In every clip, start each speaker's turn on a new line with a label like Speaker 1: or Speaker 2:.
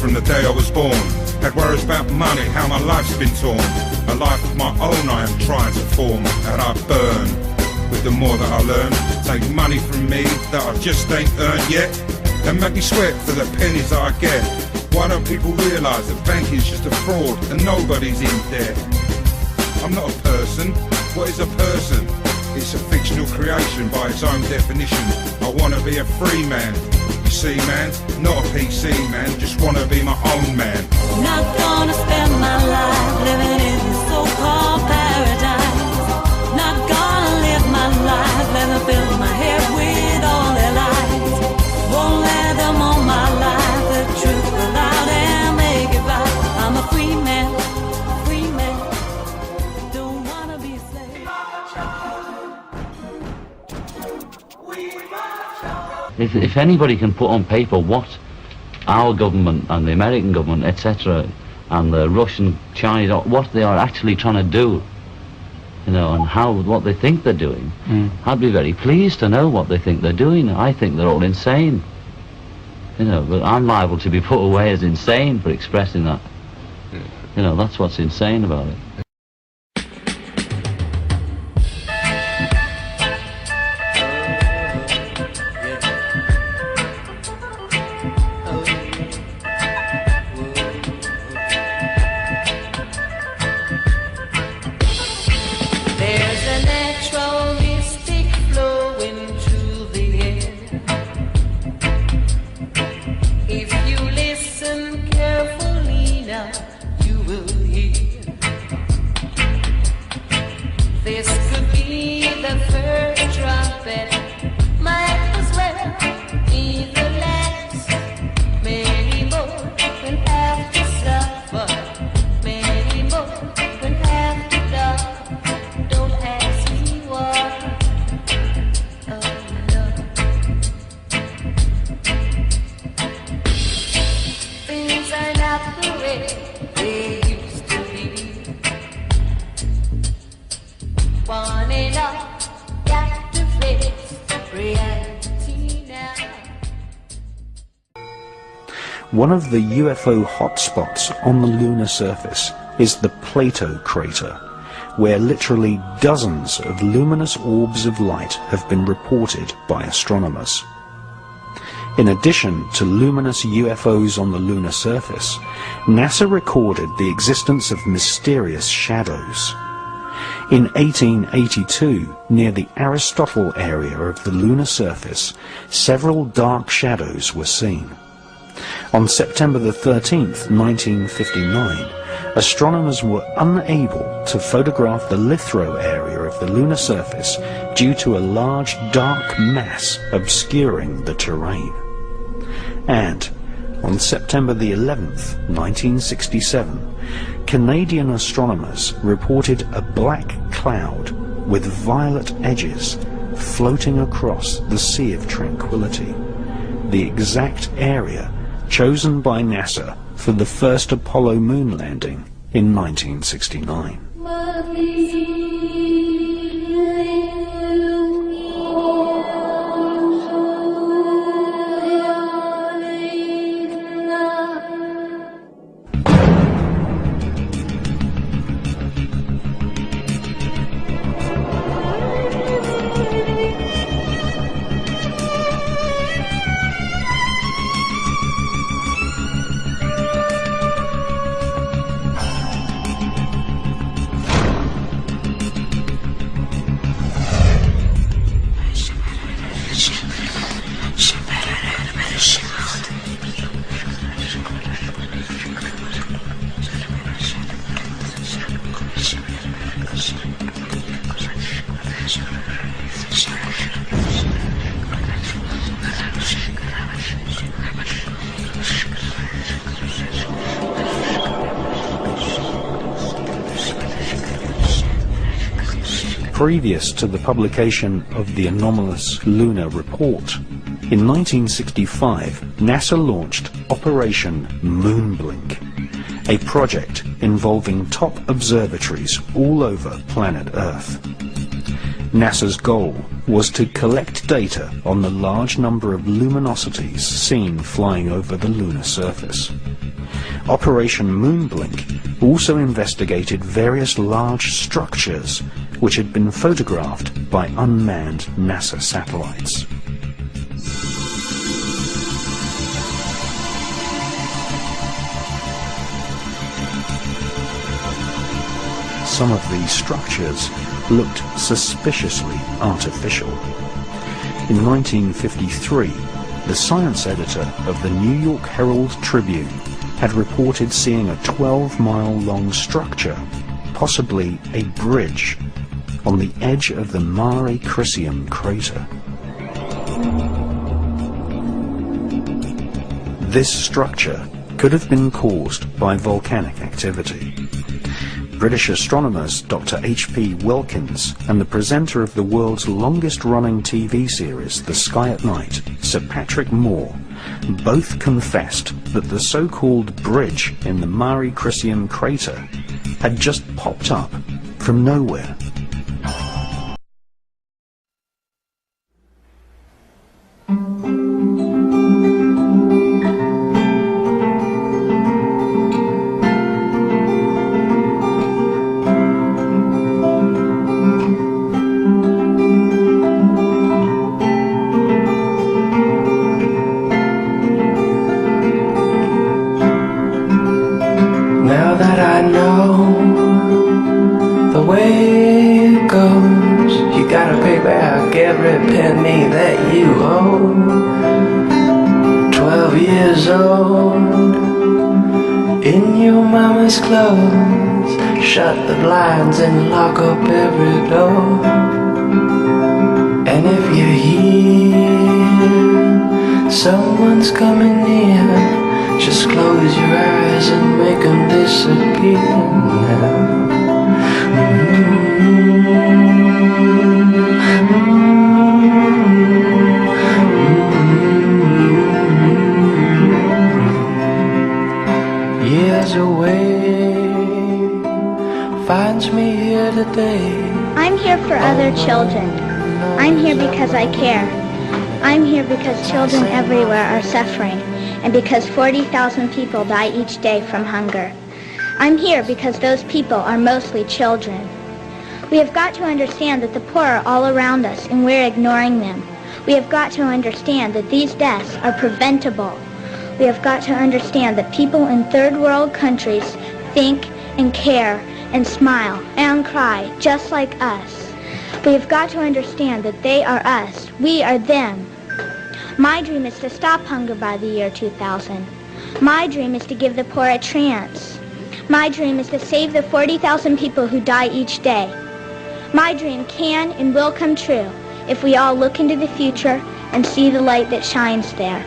Speaker 1: from the day I was born. Had worries about money, how my life's been torn. A life of my own I am trying to form, and I burn with the more that I learn. Take money from me that I just ain't earned yet, and make me sweat for the pennies that I get. Why don't people realise that banking's just a fraud and nobody's in debt? I'm not a person. What is a person? It's a fictional creation by its own definition. I want to be a free man. You see, man, not a PC man, just want to be my own man.
Speaker 2: Not gonna spend my life living in this so-called paradise. Not gonna live my life, let them fill my head with all their lies. Won't let them own my life, the truth will out and make it right. I'm a free man, don't wanna be a slave.
Speaker 3: If anybody can put on paper what our government and the American government, etc., and the Russian, Chinese, what they are actually trying to do, you know, and what they think they're doing, I'd be very pleased to know what they think they're doing. I think they're all insane, you know, but I'm liable to be put away as insane for expressing that. You know, that's what's insane about it.
Speaker 4: One of the UFO hotspots on the lunar surface is the Plato crater, where literally dozens of luminous orbs of light have been reported by astronomers. In addition to luminous UFOs on the lunar surface, NASA recorded the existence of mysterious shadows. In 1882, near the Aristotle area of the lunar surface, several dark shadows were seen. On September the 13th, 1959, astronomers were unable to photograph the lithosphere area of the lunar surface due to a large dark mass obscuring the terrain. And on September the 11th, 1967, Canadian astronomers reported a black cloud with violet edges floating across the Sea of Tranquility, the exact area chosen by NASA for the first Apollo moon landing in 1969. Previous to the publication of the anomalous lunar report, in 1965, NASA launched Operation Moonblink, a project involving top observatories all over planet Earth. NASA's goal was to collect data on the large number of luminosities seen flying over the lunar surface. Operation Moonblink also investigated various large structures which had been photographed by unmanned NASA satellites. Some of these structures looked suspiciously artificial. In 1953, the science editor of the New York Herald Tribune had reported seeing a 12-mile-long structure, possibly a bridge, on the edge of the Mare Crisium crater. This structure could have been caused by volcanic activity. British astronomers Dr. H.P. Wilkins and the presenter of the world's longest-running TV series, The Sky at Night, Sir Patrick Moore, both confessed that the so-called bridge in the Mare Crisium crater had just popped up from nowhere.
Speaker 5: Shut the blinds and lock up every door. And if you hear someone's coming near, just close your eyes and make them disappear now. Years away finds me here today.
Speaker 6: I'm here for other children. I'm here because I care. I'm here because children everywhere are suffering and because 40,000 people die each day from hunger. I'm here because those people are mostly children. We have got to understand that the poor are all around us and we're ignoring them. We have got to understand that these deaths are preventable. We have got to understand that people in third world countries think and care and smile and cry just like us. We have got to understand that they are us. We are them. My dream is to stop hunger by the year 2000. My dream is to give the poor a chance. My dream is to save the 40,000 people who die each day. My dream can and will come true if we all look into the future and see the light that shines there.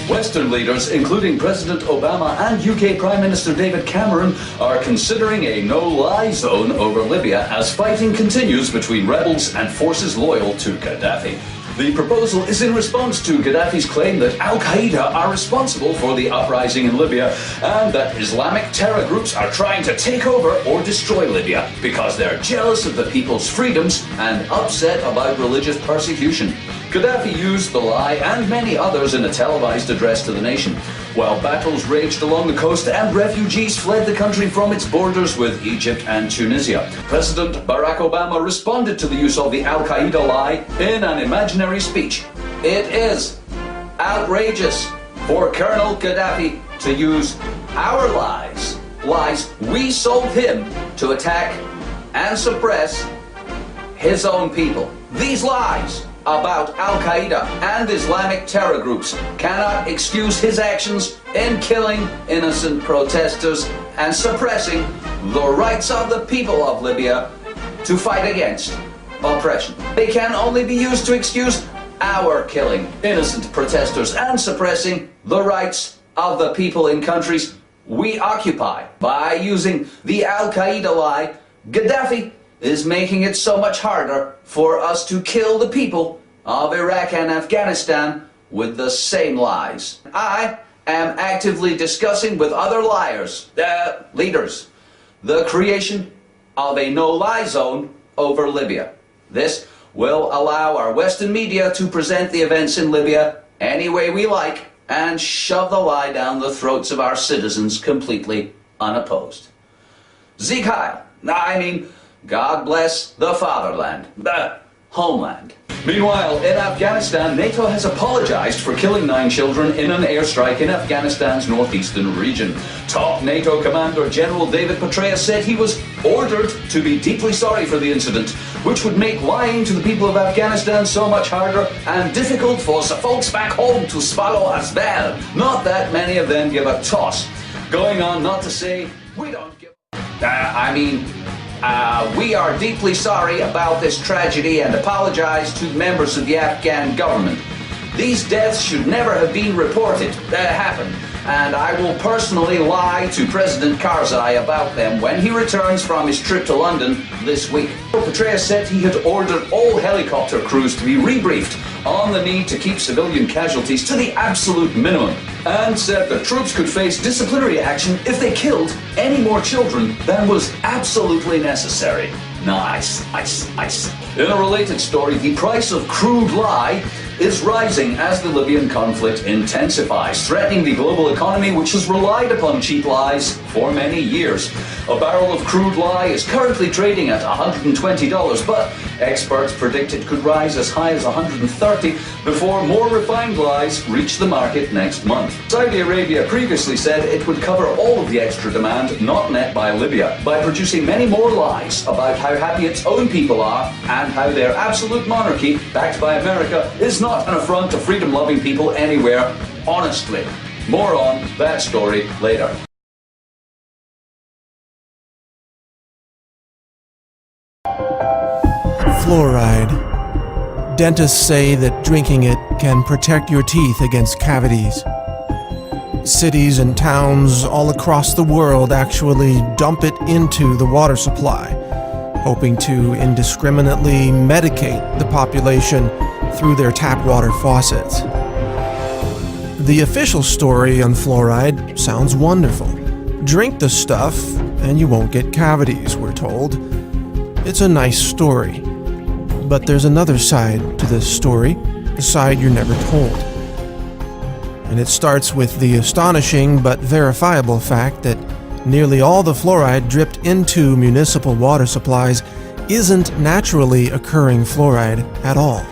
Speaker 7: Western leaders, including President Obama and UK Prime Minister David Cameron, are considering a no-lie zone over Libya as fighting continues between rebels and forces loyal to Gaddafi. The proposal is in response to Gaddafi's claim that Al-Qaeda are responsible for the uprising in Libya and that Islamic terror groups are trying to take over or destroy Libya because they're jealous of the people's freedoms and upset about religious persecution. Gaddafi used the lie and many others in a televised address to the nation, while battles raged along the coast and refugees fled the country from its borders with Egypt and Tunisia. President Barack Obama responded to the use of the Al-Qaeda lie in an imaginary speech. It is outrageous for Colonel Gaddafi to use our lies we sold him to attack and suppress his own people. These lies about Al-Qaeda and Islamic terror groups cannot excuse his actions in killing innocent protesters and suppressing the rights of the people of Libya to fight against oppression. They can only be used to excuse our killing innocent protesters and suppressing the rights of the people in countries we occupy. By using the Al-Qaeda lie, Gaddafi is making it so much harder for us to kill the people of Iraq and Afghanistan with the same lies. I am actively discussing with other leaders, the creation of a no-lie zone over Libya. This will allow our Western media to present the events in Libya any way we like and shove the lie down the throats of our citizens completely unopposed. Sieg Heil. God bless the fatherland, the homeland. Meanwhile, in Afghanistan, NATO has apologized for killing 9 children in an airstrike in Afghanistan's northeastern region. Top NATO Commander General David Petraeus said he was ordered to be deeply sorry for the incident, which would make lying to the people of Afghanistan so much harder and difficult for the folks back home to swallow as well. Not that many of them give a toss. Going on not to say, we don't give we are deeply sorry about this tragedy and apologize to members of the Afghan government. These deaths should never have been reported. That happened. And I will personally lie to President Karzai about them when he returns from his trip to London this week. Petraeus said he had ordered all helicopter crews to be rebriefed on the need to keep civilian casualties to the absolute minimum, and said the troops could face disciplinary action if they killed any more children than was absolutely necessary. Nice. In a related story, the price of crude lye is rising as the Libyan conflict intensifies, threatening the global economy, which has relied upon cheap lies for many years. A barrel of crude lye is currently trading at $120, but experts predict it could rise as high as $130 before more refined lies reach the market next month. Saudi Arabia previously said it would cover all of the extra demand not met by Libya by producing many more lies about how happy its own people are and how their absolute monarchy, backed by America, is not an affront to freedom-loving people anywhere, honestly. More on that story later.
Speaker 8: Fluoride. Dentists say that drinking it can protect your teeth against cavities. Cities and towns all across the world actually dump it into the water supply, hoping to indiscriminately medicate the population through their tap water faucets. The official story on fluoride sounds wonderful. Drink the stuff and you won't get cavities, we're told. It's a nice story. But there's another side to this story, the side you're never told. And it starts with the astonishing but verifiable fact that nearly all the fluoride dripped into municipal water supplies isn't naturally occurring fluoride at all.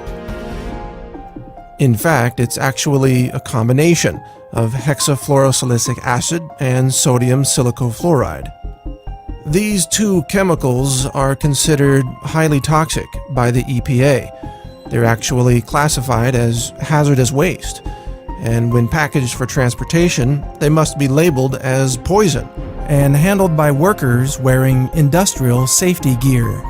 Speaker 8: In fact, it's actually a combination of hexafluorosilicic acid and sodium silicofluoride. These two chemicals are considered highly toxic by the EPA. They're actually classified as hazardous waste, and when packaged for transportation, they must be labeled as poison and handled by workers wearing industrial safety gear.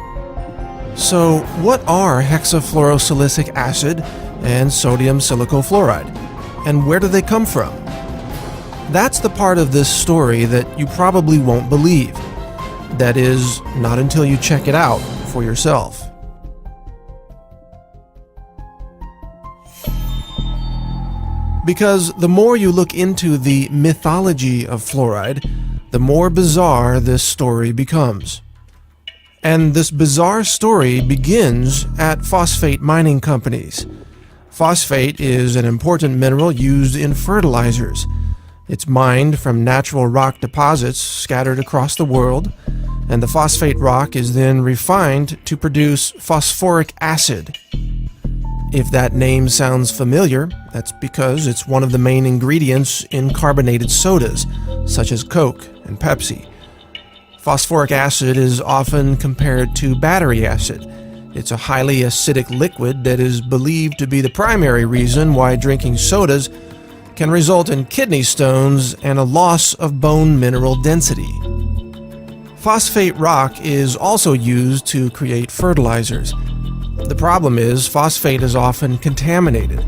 Speaker 8: So, what are hexafluorosilicic acid and sodium silicofluoride, and where do they come from? That's the part of this story that you probably won't believe. That is, not until you check it out for yourself. Because the more you look into the mythology of fluoride, the more bizarre this story becomes. And this bizarre story begins at phosphate mining companies. Phosphate is an important mineral used in fertilizers. It's mined from natural rock deposits scattered across the world, and the phosphate rock is then refined to produce phosphoric acid. If that name sounds familiar, that's because it's one of the main ingredients in carbonated sodas, such as Coke and Pepsi. Phosphoric acid is often compared to battery acid. It's a highly acidic liquid that is believed to be the primary reason why drinking sodas can result in kidney stones and a loss of bone mineral density. Phosphate rock is also used to create fertilizers. The problem is phosphate is often contaminated,